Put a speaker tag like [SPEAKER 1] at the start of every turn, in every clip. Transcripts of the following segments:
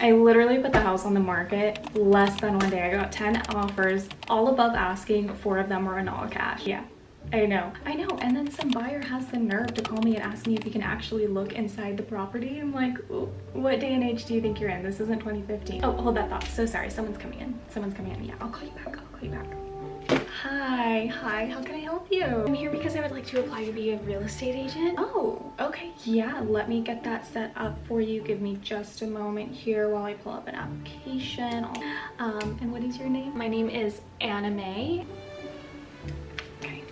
[SPEAKER 1] I literally put the house on the market less than one day. I got 10 offers, all above asking. 4 of them were in all cash. Yeah, I know. And then some buyer has the nerve to call me and ask me if he can actually look inside the property. I'm like, what day and age do you think you're in? This isn't 2015. Oh, hold that thought. So sorry, someone's coming in. Yeah, I'll call you back. Hi, how can I help you? I'm here because I would like to apply to be a real estate agent. Oh, okay. Yeah, let me get that set up for you. Give me just a moment here while I pull up an application. And what is your name? My name is Anna May. Okay.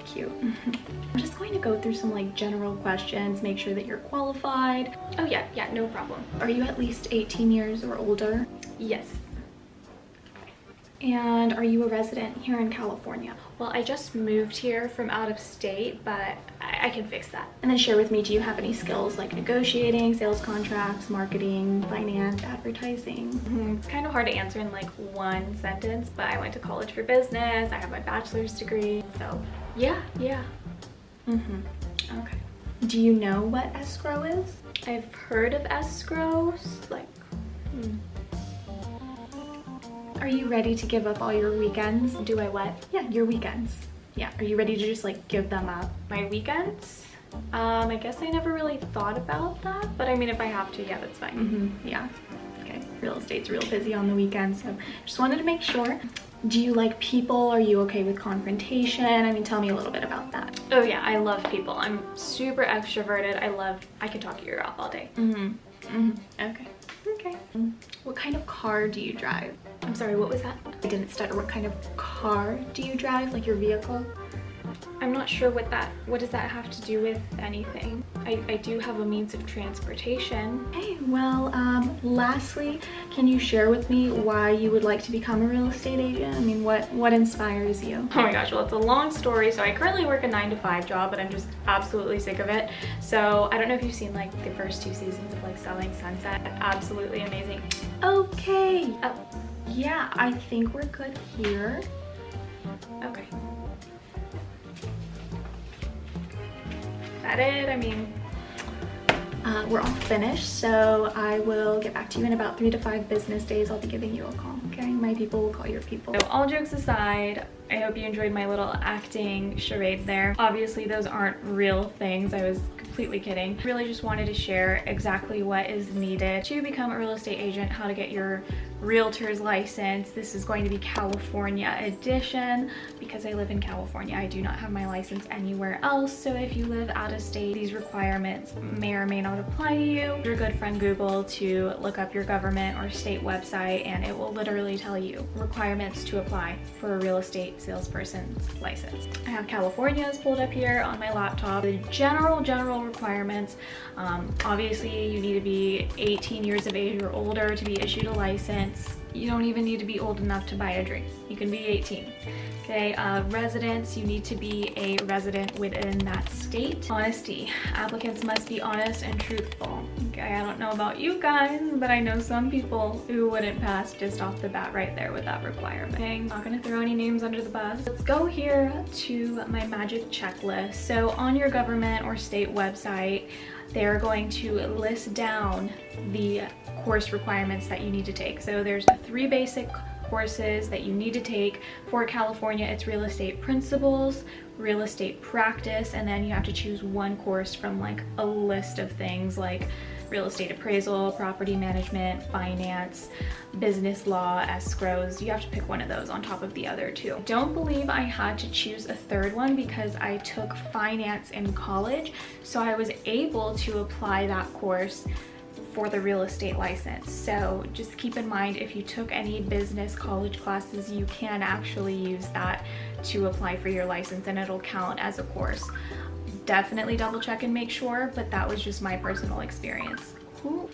[SPEAKER 1] Cute. I'm just going to go through some like general questions, make sure that you're qualified. Oh yeah, no problem. Are you at least 18 years or older? Yes. And are you a resident here in California? Well, I just moved here from out of state, but I can fix that. And then share with me, do you have any skills like negotiating, sales contracts, marketing, finance, advertising? It's kind of hard to answer in like one sentence, but I went to college for business. I have my bachelor's degree, so yeah. Okay. Do you know what escrow is? I've heard of escrows, like, Are you ready to give up all your weekends? Do I what? Yeah, your weekends. Yeah, are you ready to just like give them up? My weekends? I guess I never really thought about that, but I mean, if I have to, yeah, that's fine. Yeah, okay. Real estate's real busy on the weekends, so just wanted to make sure. Do you like people? Are you okay with confrontation? I mean, tell me a little bit about that. Oh yeah, I love people. I'm super extroverted. I could talk your ear off all day. Okay. What kind of car do you drive? I'm sorry, what was that? I didn't stutter. What kind of car do you drive? Like your vehicle? I'm not sure what does that have to do with anything? I do have a means of transportation. Okay, well, lastly, can you share with me why you would like to become a real estate agent? I mean, what inspires you? Oh my gosh, well, it's a long story. So I currently work a 9-to-5 job, but I'm just absolutely sick of it. So I don't know if you've seen like the first 2 seasons of like Selling Sunset. Absolutely amazing. Okay. Yeah, I think we're good here. Okay. That it? I mean, we're all finished, so I will get back to you in about 3 to 5 business days. I'll be giving you a call, okay? My people will call your people. So all jokes aside, I hope you enjoyed my little acting charade there. Obviously, those aren't real things. I was completely kidding. Really just wanted to share exactly what is needed to become a real estate agent, how to get your realtor's license. This is going to be California edition because I live in California. I do not have my license anywhere else. So if you live out of state, these requirements may or may not apply to you. Your good friend Google to look up your government or state website, and it will literally tell you requirements to apply for a real estate salesperson's license. I have California's pulled up here on my laptop. The general requirements, obviously you need to be 18 years of age or older to be issued a license. You don't even need to be old enough to buy a drink. You can be 18. Okay, residents, you need to be a resident within that state. Honesty, applicants must be honest and truthful. Okay, I don't know about you guys, but I know some people who wouldn't pass just off the bat right there with that requirement. Okay, I'm not gonna throw any names under the bus. Let's go here to my magic checklist. So on your government or state website, they're going to list down the course requirements that you need to take. So there's 3 basic courses that you need to take. For California, it's real estate principles, real estate practice, and then you have to choose 1 course from like a list of things like real estate appraisal, property management, finance, business law, escrows. You have to pick one of those on top of the other 2. Don't believe I had to choose a 3rd one because I took finance in college, so I was able to apply that course for the real estate license. So just keep in mind, if you took any business college classes, you can actually use that to apply for your license and it'll count as a course. Definitely double check and make sure, but that was just my personal experience. Cool.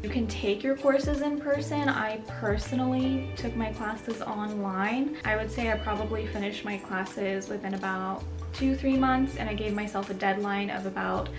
[SPEAKER 1] You can take your courses in person. I personally took my classes online. I would say I probably finished my classes within about 2-3 months, and I gave myself a deadline of about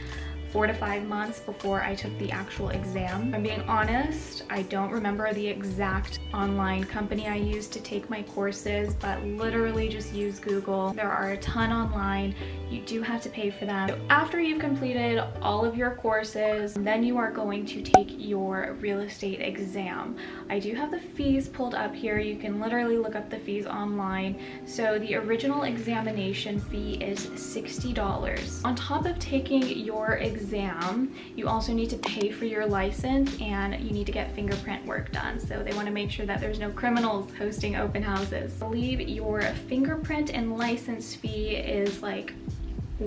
[SPEAKER 1] 4 to 5 months before I took the actual exam. If I'm being honest, I don't remember the exact online company I used to take my courses, but literally just use Google. There are a ton online. You do have to pay for them. So after you've completed all of your courses, then you are going to take your real estate exam. I do have the fees pulled up here. You can literally look up the fees online. So the original examination fee is $60. On top of taking your exam, you also need to pay for your license and you need to get fingerprint work done. So they want to make sure that there's no criminals hosting open houses. I believe your fingerprint and license fee is like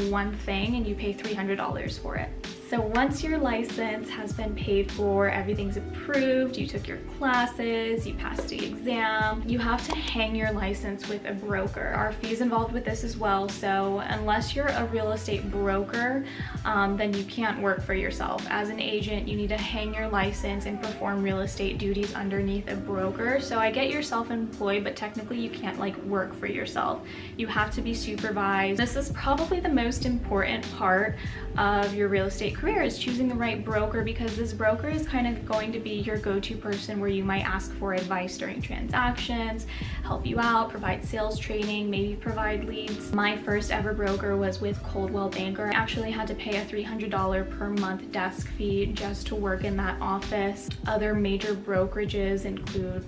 [SPEAKER 1] one thing and you pay $300 for it. So once your license has been paid for, everything's approved, you took your classes, you passed the exam, you have to hang your license with a broker. Our fees involved with this as well, so unless you're a real estate broker, then you can't work for yourself. As an agent, you need to hang your license and perform real estate duties underneath a broker. So I get you're self-employed, but technically you can't like work for yourself. You have to be supervised. This is probably the most important part of your real estate career, is choosing the right broker, because this broker is kind of going to be your go-to person where you might ask for advice during transactions, help you out, provide sales training, maybe provide leads. My first ever broker was with Coldwell Banker. I actually had to pay a $300 per month desk fee just to work in that office. Other major brokerages include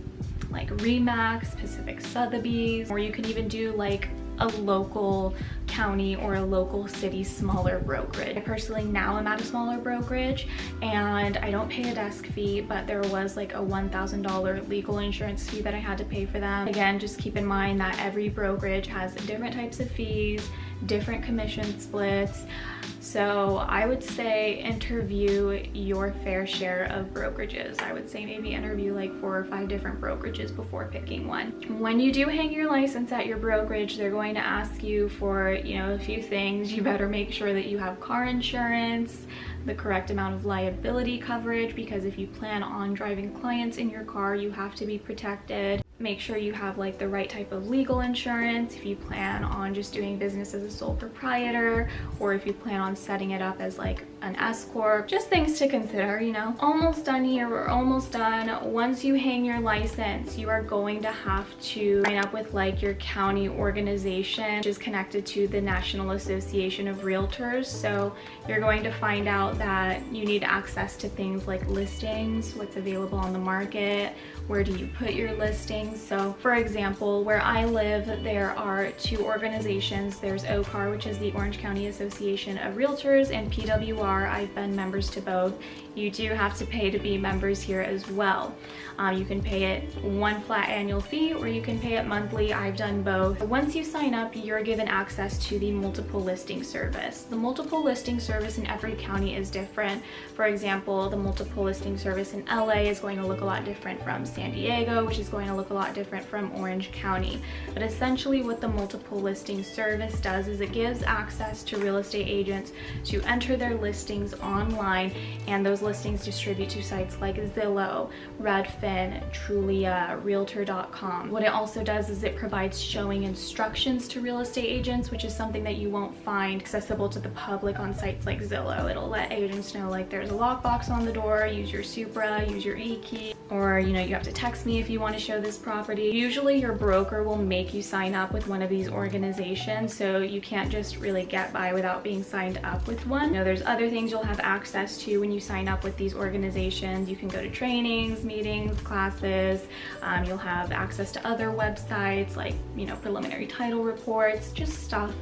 [SPEAKER 1] like Remax, Pacific Sotheby's, or you can even do like a local county or a local city smaller brokerage. I personally now am at a smaller brokerage and I don't pay a desk fee, but there was like a $1,000 legal insurance fee that I had to pay for them. Again, just keep in mind that every brokerage has different types of fees, different commission splits. So I would say interview your fair share of brokerages. I would say maybe interview like 4 or 5 different brokerages before picking one. When you do hang your license at your brokerage, they're going to ask you for, you know, a few things. You better make sure that you have car insurance, the correct amount of liability coverage, because if you plan on driving clients in your car, you have to be protected. Make sure you have like the right type of legal insurance if you plan on just doing business as a sole proprietor, or if you plan on setting it up as like an S corp. Just things to consider, you know. Almost done here, we're almost done. Once you hang your license, you are going to have to sign up with like your county organization, which is connected to the National Association of Realtors. So you're going to find out that you need access to things like listings, what's available on the market, where do you put your listings. So for example, where I live, there are 2 organizations. There's OCAR, which is the Orange County Association of Realtors, and PWR. I've been members to both. You do have to pay to be members here as well. You can pay it one flat annual fee, or you can pay it monthly. I've done both. Once you sign up, you're given access to the multiple listing service. The multiple listing service in every county is different. For example, the multiple listing service in LA is going to look a lot different from San Diego, which is going to look a lot different from Orange County. But essentially what the multiple listing service does is it gives access to real estate agents to enter their listings online, and those listings distribute to sites like Zillow, Redfin, Trulia, Realtor.com. What it also does is it provides showing instructions to real estate agents, which is something that you won't find accessible to the public on sites like Zillow. It'll let agents know like there's a lockbox on the door, use your Supra, use your e-key, or you know, you have to text me if you want to show this property. Usually your broker will make you sign up with one of these organizations, so you can't just really get by without being signed up with one. You know, there's other things you'll have access to when you sign up with these organizations. You can go to trainings, meetings, classes. You'll have access to other websites like, you know, preliminary title reports, just stuff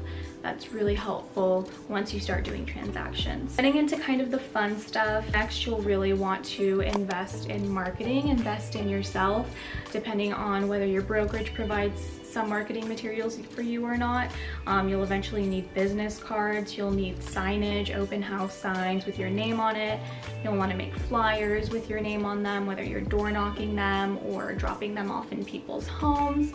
[SPEAKER 1] that's really helpful once you start doing transactions. Getting into kind of the fun stuff, next you'll really want to invest in marketing, invest in yourself, depending on whether your brokerage provides some marketing materials for you or not. You'll eventually need business cards, you'll need signage, open house signs with your name on it. You'll want to make flyers with your name on them, whether you're door knocking them or dropping them off in people's homes.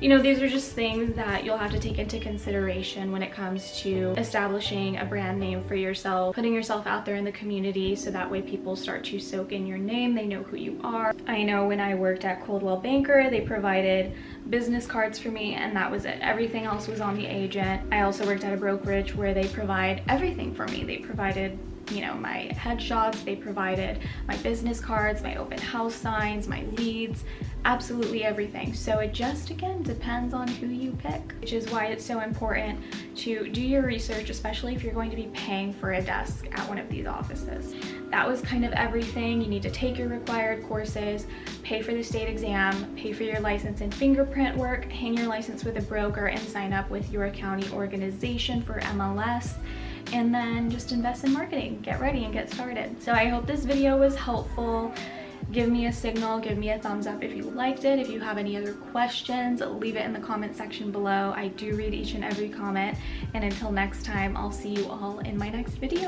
[SPEAKER 1] You know, these are just things that you'll have to take into consideration when it comes to establishing a brand name for yourself, putting yourself out there in the community so that way people start to soak in your name, they know who you are. I know when I worked at Coldwell Banker, they provided business cards for me and that was it. Everything else was on the agent. I also worked at a brokerage where they provide everything for me. They provided you know, my headshots, they provided my business cards, my open house signs, my leads, absolutely everything. So it just, again, depends on who you pick, which is why it's so important to do your research, especially if you're going to be paying for a desk at one of these offices. That was kind of everything. You need to take your required courses, pay for the state exam, pay for your license and fingerprint work, hang your license with a broker, and sign up with your county organization for MLS, and then just invest in marketing. Get ready and get started. So I hope this video was helpful. Give me a signal, give me a thumbs up if you liked it. If you have any other questions, leave it in the comment section below. I do read each and every comment. And until next time, I'll see you all in my next video.